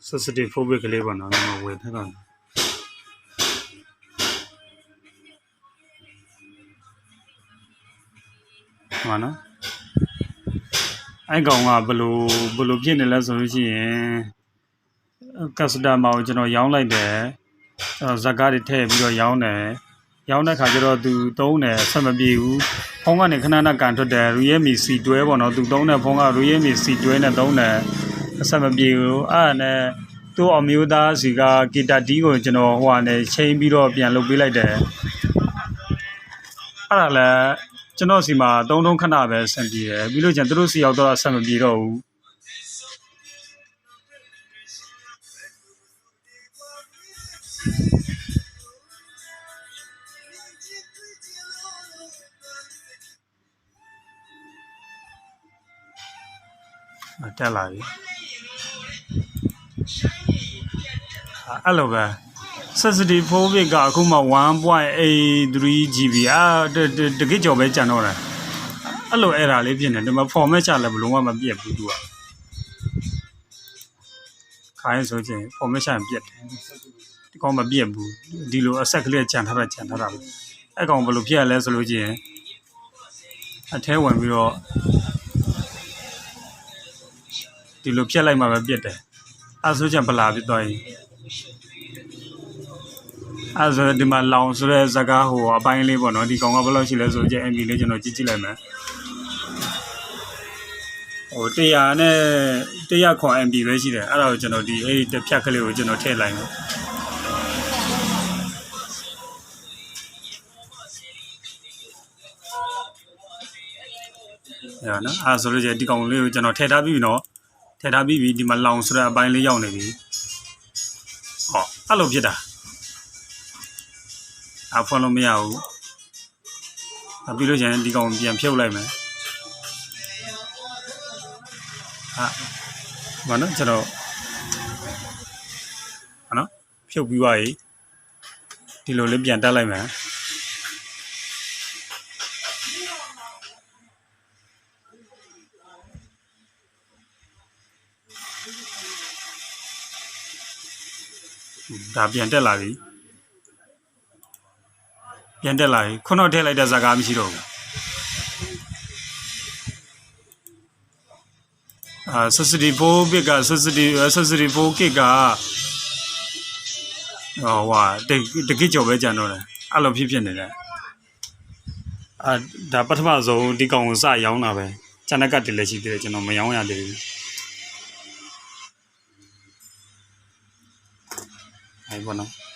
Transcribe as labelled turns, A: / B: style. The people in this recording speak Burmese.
A: sensitive phobic ကလေးပေါ့နော်မဝယ်ထားတော့မှန်နော်အဲ့ကောင်ကဘလို့ဖြစ်နေလဲဆိုလို့ရှိရင်customerကိုကျွန်တော်ရောင်းလိုက်တယ်ဇက်ကားတွေထည့်ပြီးတော့ရောင်းတယ်ရောင်းတဲ့ခါကျတော့သူသုံးတယ်ဆက်မပြေဘူးဖုန်းကနေခဏခဏကန်ထွက်တယ် Realme C12 ပေါ့နော်သူသုံးတဲ့ဖုန်းက Realme C12 နဲ့သုံးတယ်ဆက်မပြေဘူးအဲ့ဒါနဲ့သူ့အမျိုးသားစီကဂီတာတီးကိုကျွန်တော်ဟိုဟာနဲ့ချိန်ပြီးတော့ပြန်လုပ်ပေးလိုက်တယ်အဲ့ဒါလည်းကျွန်တော်စီမှာသုံးခဏပဲဆင်ပြေတယ်ပြီးလို့ကျန်သူတို့စီရောက်တော့ဆက်မပြေတော့ဘူးတက်လာပြီအဲ့လိုပဲ sensitive phobic ကအခုမှ 1.83 GB တကယ်ကြော်ပဲကျန်တော့တယ်အဲ့လိုအဲ့ဒါလေးဖြစ်နေတယ်ဒီမှာ format ချလည်းဘလုံးဝမပြတ်ဘူးသူကခိုင်းဆိုချင်း format ချရင်ပြတ်တယ်ဒီကောင်မပြတ်ဘူးဒီလို asset ကလေးကျန်ထားတာပဲအဲ့ကောင်ဘယ်လိုဖြစ်ရလဲဆိုလို့ချင်းအထဲဝင်ပြီးတော့ဒီလိုဖြတ်လိုက်မှပဲပြတ်တယ်အဲဆိုချင်ဗလာပြသွားရင်အဲဆိုဒီမှာလောင်ဆိုတဲ့ဇကားဟိုအပိုင်းလေးပေါ့နော်ဒီကောင်ကဘယ်လောက်ရှိလဲဆိုကြ MB လေးကျွန်တော်ကြည့်လိုက်မယ်ဟို100နဲ့100ခွန် MB ပဲရှိတယ်အဲ့ဒါကိုကျွန်တော်ဒီအဲ့ဒီဖြတ်ကလေးကိုကျွန်တော်ထည့်လိုက်မယ်ရနော်အဲဆိုလို့ကြဒီကောင်လေးကိုကျွန်တော်ထည့်ထားပြီးပြီနော်ထည့်ထားပြီးပြီဒီမှာလောင်ဆိုတဲ့အပိုင်းလေးရောက်နေပြီဟောအဲ့လိုဖြစ်တာအဖွင့်လို့မရဘူးပြီးလို့ကျရင်ဒီကောင်ပြန်ဖြုတ်လိုက်မယ်ဘာနော်ကျွန်တော်ဟာနော်ဖြုတ်ပြီးသွားပြီဒီလိုလေးပြန်တက်လိုက်မယ်ဒါပြန်တက်လာပြီခုနထည့်လိုက်တဲ့ဇာကားမရှိတော့ဘူး64 bit က64 gig ကဟိုဟာတကယ်ကြော်ပဲကြံတော့တယ်အဲ့လိုဖြစ်နေတယ်ဒါပထမဆုံးဒီကောင်ကိုစရောင်းတာပဲကျန်တဲ့ကတ်တွေလည်းရှိသေးတယ်ကျွန်တော်မရောင်းရသေးဘူးအဲ့ပေါ့နော်